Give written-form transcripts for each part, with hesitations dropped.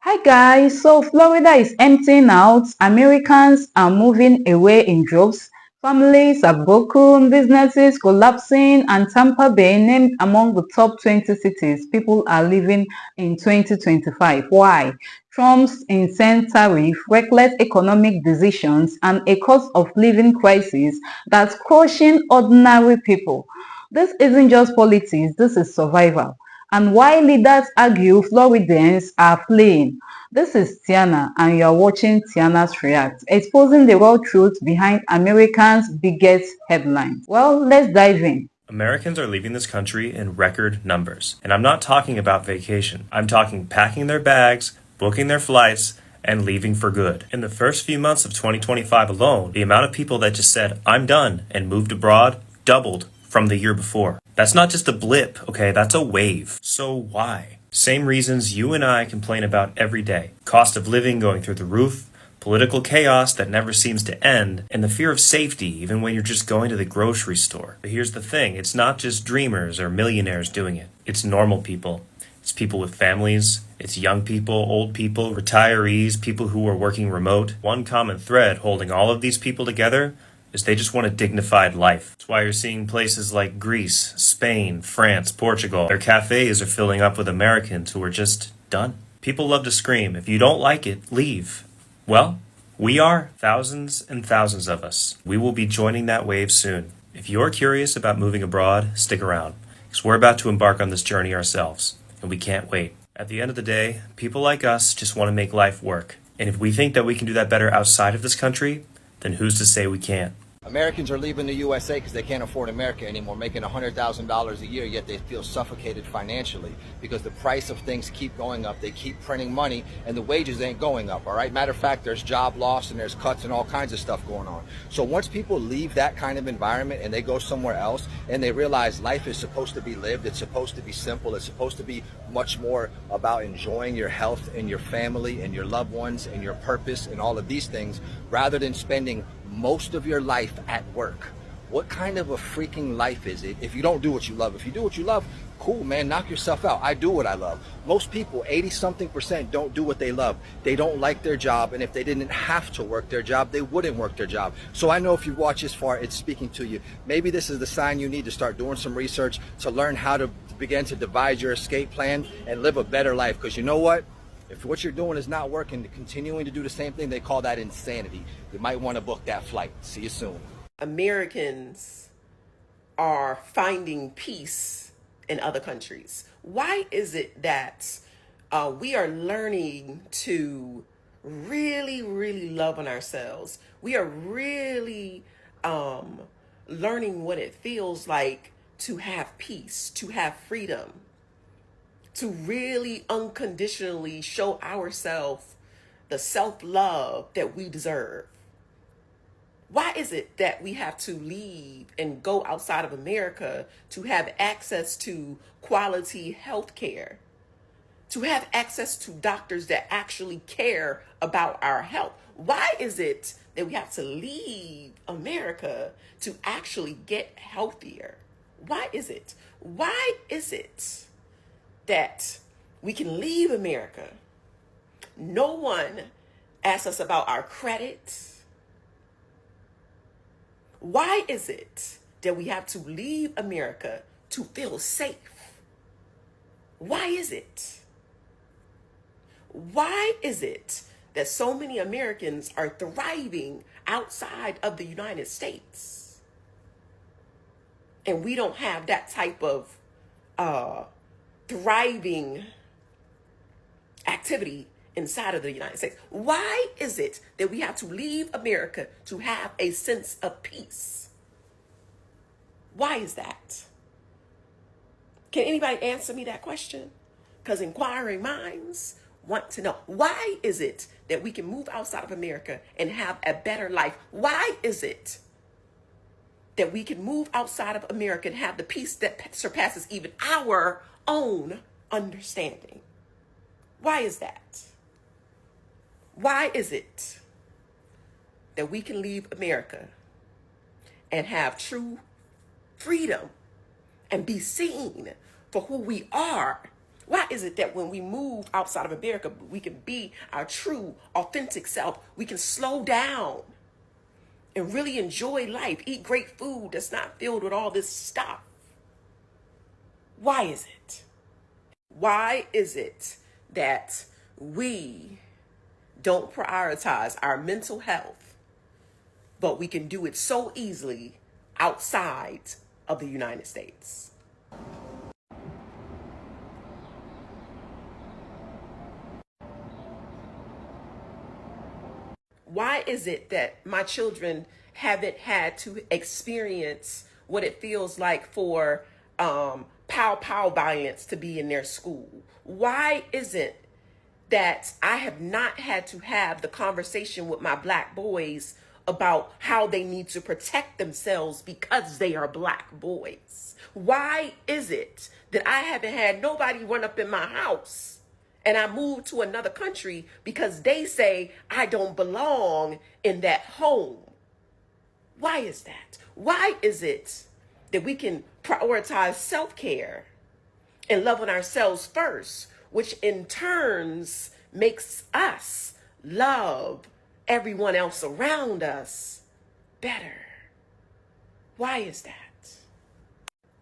Hi guys, so Florida is emptying out. Americans are moving away in droves. Families are broken, businesses collapsing, and Tampa Bay named among the top 20 cities people are living in 2025. Why? Trump's insane tariff, reckless economic decisions, and a cost of living crisis that's crushing ordinary people. This isn't just politics, this is survival. And why leaders argue Floridians are fleeing. This is Tiana and you are watching Tiana's React, exposing the raw truth behind Americans' biggest headlines. Well, let's dive in. Americans are leaving this country in record numbers. And I'm not talking about vacation. I'm talking packing their bags, booking their flights, and leaving for good. In the first few months of 2025 alone, the amount of people that just said, I'm done, and moved abroad doubled from the year before. That's not just a blip, okay? That's a wave. So why? Same reasons you and I complain about every day. Cost of living going through the roof, political chaos that never seems to end, and the fear of safety even when you're just going to the grocery store. But here's the thing, it's not just dreamers or millionaires doing it. It's normal people. It's people with families, it's young people, old people, retirees, people who are working remote. One common thread holding all of these people together is they just want a dignified life. That's why you're seeing places like Greece, Spain, France, Portugal. Their cafes are filling up with Americans who are just done. People love to scream, if you don't like it, leave. Well, we are thousands and thousands of us. We will be joining that wave soon. If you're curious about moving abroad, stick around, because we're about to embark on this journey ourselves, and we can't wait. At the end of the day, people like us just want to make life work. And if we think that we can do that better outside of this country, then who's to say we can't? Americans are leaving the USA because they can't afford America anymore, making $100,000 a year, yet they feel suffocated financially because the price of things keep going up. They keep printing money and the wages ain't going up, all right? Matter of fact, there's job loss and there's cuts and all kinds of stuff going on. So once people leave that kind of environment and they go somewhere else and they realize life is supposed to be lived, it's supposed to be simple, it's supposed to be much more about enjoying your health and your family and your loved ones and your purpose and all of these things, rather than spending most of your life at work. What kind of a freaking life is it if you don't do what you love? If you do what you love, cool, man, knock yourself out. I do what I love. Most people, 80-something%, don't do what they love. They don't like their job, and if they didn't have to work their job, they wouldn't work their job. So I know if you watch this far, it's speaking to you. Maybe this is the sign you need to start doing some research to learn how to begin to devise your escape plan and live a better life. Because you know what? If what you're doing is not working, continuing to do the same thing, they call that insanity. You might want to book that flight. See you soon. Americans are finding peace in other countries. Why is it that we are learning to really, really love on ourselves? We are really learning what it feels like to have peace, to have freedom, to really unconditionally show ourselves the self-love that we deserve. Why is it that we have to leave and go outside of America to have access to quality health care, to have access to doctors that actually care about our health? Why is it that we have to leave America to actually get healthier? Why is it? Why is it that we can leave America? No one asks us about our credit. Why is it that we have to leave America to feel safe? Why is it? Why is it that so many Americans are thriving outside of the United States? And we don't have that type of thriving activity inside of the United States. Why is it that we have to leave America to have a sense of peace? Why is that? Can anybody answer me that question? Because inquiring minds want to know. Why is it that we can move outside of America and have a better life? Why is it that we can move outside of America and have the peace that surpasses even our own understanding? Why is that? Why is it that we can leave America and have true freedom and be seen for who we are Why is it that when we move outside of America, we can be our true, authentic self? We can slow down and really enjoy life, eat great food that's not filled with all this stuff. Why is it? Why is it that we don't prioritize our mental health, but we can do it so easily outside of the United States? Why is it that my children haven't had to experience what it feels like for pow violence to be in their school? Why is it that I have not had to have the conversation with my black boys about how they need to protect themselves because they are black boys? Why is it that I haven't had nobody run up in my house and I moved to another country because they say I don't belong in that home? Why is that? Why is it that we can prioritize self-care and love on ourselves first, which in turns makes us love everyone else around us better? Why is that?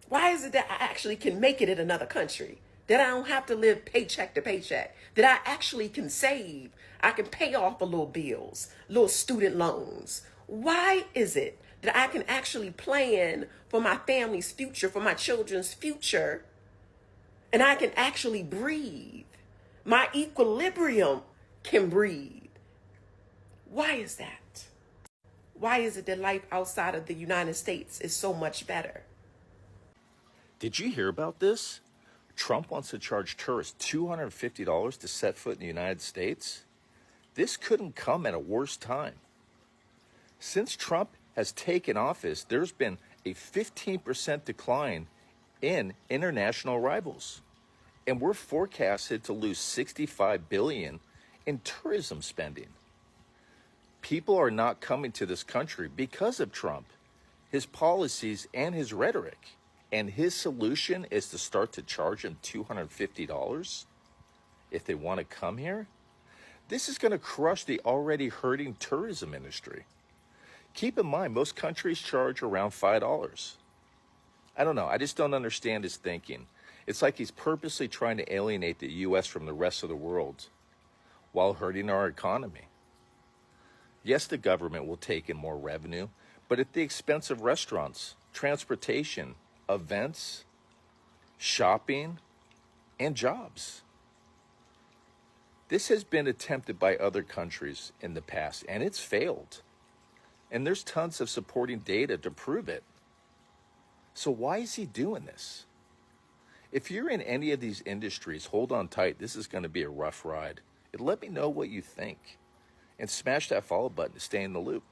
Why is it that I actually can make it in another country? That I don't have to live paycheck to paycheck? That I actually can save? I can pay off a little bills, little student loans. Why is it that I can actually plan for my family's future, for my children's future, and I can actually breathe? My equilibrium can breathe. Why is that? Why is it that life outside of the United States is so much better? Did you hear about this? Trump wants to charge tourists $250 to set foot in the United States. This couldn't come at a worse time. Since Trump has taken office, there's been a 15% decline in international arrivals. And we're forecasted to lose $65 billion in tourism spending. People are not coming to this country because of Trump, his policies, and his rhetoric. And his solution is to start to charge them $250 if they want to come here. This is going to crush the already hurting tourism industry. Keep in mind, most countries charge around $5. I don't know. I just don't understand his thinking. It's like he's purposely trying to alienate the U.S. from the rest of the world while hurting our economy. Yes, the government will take in more revenue, but at the expense of restaurants, transportation, events, shopping, and jobs. This has been attempted by other countries in the past, and it's failed. And there's tons of supporting data to prove it. So why is he doing this? If you're in any of these industries, hold on tight. This is going to be a rough ride. And let me know what you think. And smash that follow button to stay in the loop.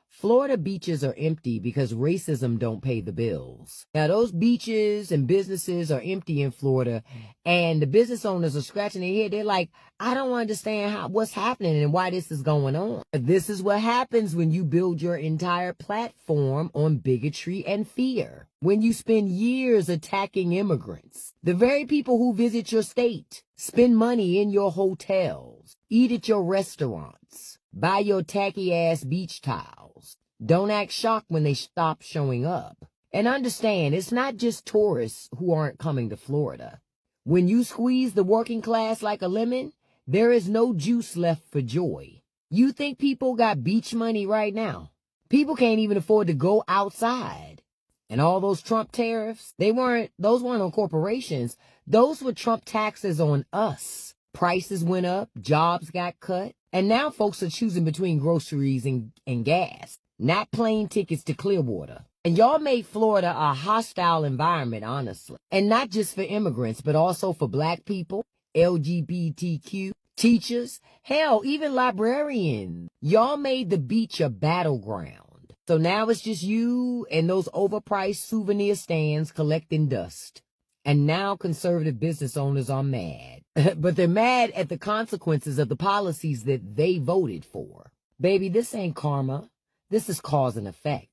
Florida beaches are empty because racism don't pay the bills. Now, those beaches and businesses are empty in Florida, and the business owners are scratching their head. They're like, I don't understand what's happening and why this is going on. This is what happens when you build your entire platform on bigotry and fear. When you spend years attacking immigrants, the very people who visit your state, spend money in your hotels, eat at your restaurants, buy your tacky-ass beach tiles. Don't act shocked when they stop showing up. And understand, it's not just tourists who aren't coming to Florida. When you squeeze the working class like a lemon, there is no juice left for joy. You think people got beach money right now? People can't even afford to go outside. And all those Trump tariffs, those weren't on corporations. Those were Trump taxes on us. Prices went up, jobs got cut, and now folks are choosing between groceries and gas, not plane tickets to Clearwater. And y'all made Florida a hostile environment, honestly. And not just for immigrants, but also for black people, LGBTQ, teachers, hell, even librarians. Y'all made the beach a battleground. So now it's just you and those overpriced souvenir stands collecting dust. And now conservative business owners are mad. But they're mad at the consequences of the policies that they voted for. Baby, this ain't karma. This is cause and effect.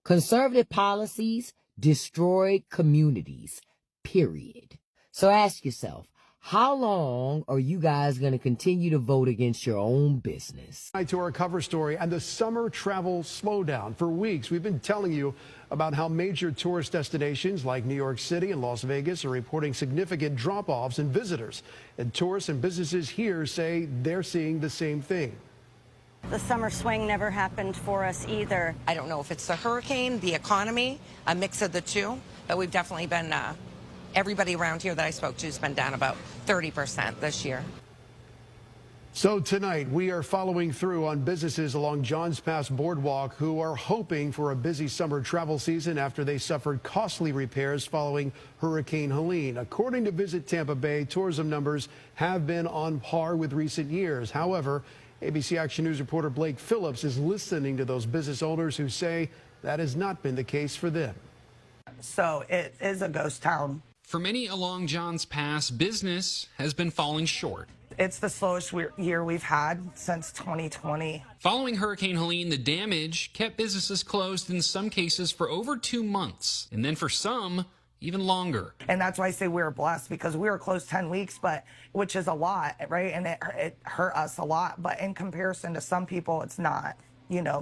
Conservative policies destroy communities, period. So ask yourself, how long are you guys going to continue to vote against your own business? To our cover story and the summer travel slowdown. For weeks, we've been telling you about how major tourist destinations like New York City and Las Vegas are reporting significant drop-offs in visitors. And tourists and businesses here say they're seeing the same thing. The summer swing never happened for us either. I don't know if it's the hurricane, the economy, a mix of the two, but we've definitely been, everybody around here that I spoke to has been down about 30% this year. So tonight, we are following through on businesses along Johns Pass Boardwalk who are hoping for a busy summer travel season after they suffered costly repairs following Hurricane Helene. According to Visit Tampa Bay, tourism numbers have been on par with recent years. However, ABC Action News reporter Blake Phillips is listening to those business owners who say that has not been the case for them. So it is a ghost town. For many along Johns Pass, business has been falling short. It's the slowest year we've had since 2020. Following Hurricane Helene, the damage kept businesses closed in some cases for over 2 months, and then for some, even longer. And that's why I say we're blessed, because we were closed 10 weeks, which is a lot, right? And it hurt us a lot. But in comparison to some people, it's not,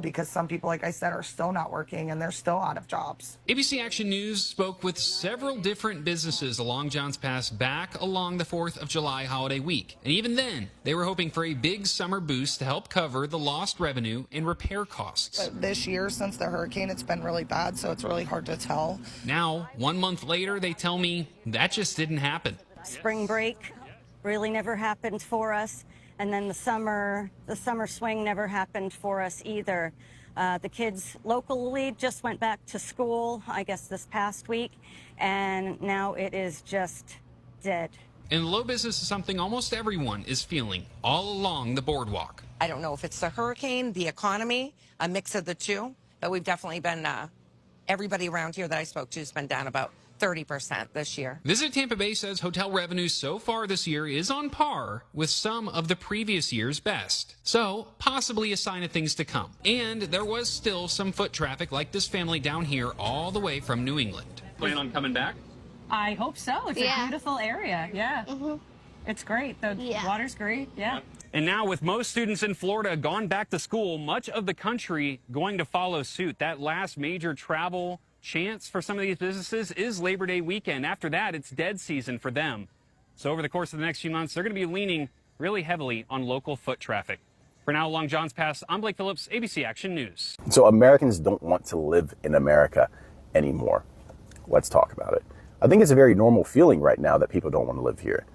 because some people, like I said, are still not working and they're still out of jobs. ABC Action News spoke with several different businesses along Johns Pass back along the 4th of July holiday week. And even then, they were hoping for a big summer boost to help cover the lost revenue and repair costs. But this year, since the hurricane, it's been really bad, so it's really hard to tell. Now, 1 month later, they tell me that just didn't happen. Spring break really never happened for us. And then the summer swing never happened for us either. The kids locally just went back to school, I guess, this past week, and now it is just dead. And low business is something almost everyone is feeling all along the boardwalk. I don't know if it's the hurricane, the economy, a mix of the two, but we've definitely been, everybody around here that I spoke to has been down about 30% this year. Visit Tampa Bay says hotel revenue so far this year is on par with some of the previous year's best. So, possibly a sign of things to come. And there was still some foot traffic like this family down here all the way from New England. Plan on coming back? I hope so. It's a beautiful area. Yeah. It's great. The water's great. Yeah. And now with most students in Florida gone back to school, much of the country going to follow suit. That last major travel chance for some of these businesses is Labor Day weekend. After that, it's dead season for them. So over the course of the next few months, they're going to be leaning really heavily on local foot traffic. For now, along Johns Pass, I'm Blake Phillips, ABC Action News. So Americans don't want to live in America anymore. Let's talk about it. I think it's a very normal feeling right now that people don't want to live here.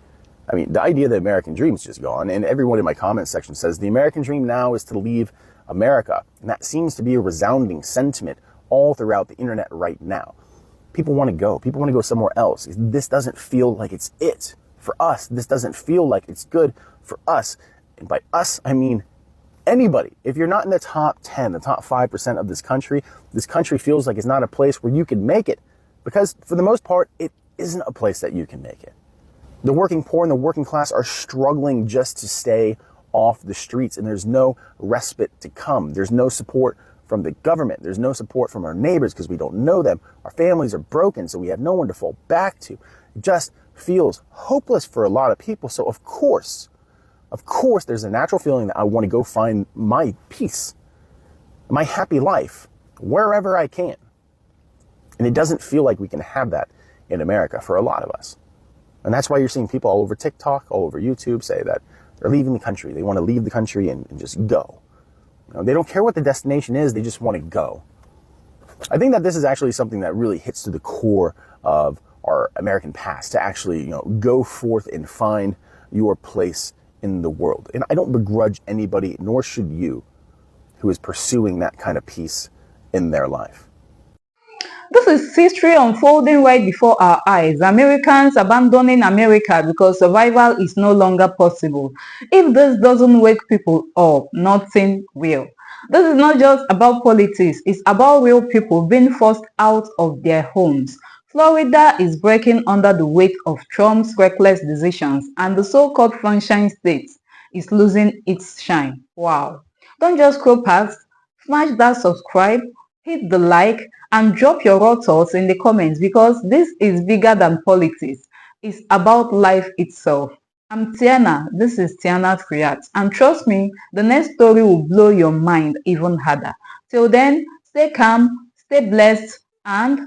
I mean, the idea of the American dream is just gone, and everyone in my comment section says the American dream now is to leave America. And that seems to be a resounding sentiment all throughout the internet right now. People want to go. People want to go somewhere else. This doesn't feel like it's it for us. This doesn't feel like it's good for us. And by us, I mean anybody. If you're not in the top 10, the top 5% of this country feels like it's not a place where you can make it. Because for the most part, it isn't a place that you can make it. The working poor and the working class are struggling just to stay off the streets, and there's no respite to come. There's no support from the government. There's no support from our neighbors because we don't know them. Our families are broken, so we have no one to fall back to. It just feels hopeless for a lot of people. So of course, there's a natural feeling that I want to go find my peace, my happy life, wherever I can. And it doesn't feel like we can have that in America for a lot of us. And that's why you're seeing people all over TikTok, all over YouTube say that they're leaving the country. They want to leave the country and just go. They don't care what the destination is. They just want to go. I think that this is actually something that really hits to the core of our American past, to actually, go forth and find your place in the world. And I don't begrudge anybody, nor should you, who is pursuing that kind of peace in their life. This is history unfolding right before our eyes. Americans abandoning America because survival is no longer possible. If this doesn't wake people up, nothing will. This is not just about politics, it's about real people being forced out of their homes. Florida is breaking under the weight of Trump's reckless decisions, and the so-called Sunshine State is losing its shine. Wow. Don't just scroll past, smash that subscribe, hit the like, and drop your raw thoughts in the comments, because this is bigger than politics. It's about life itself. I'm Tiana. This is Tiana Reacts. And trust me, the next story will blow your mind even harder. Till then, stay calm, stay blessed, and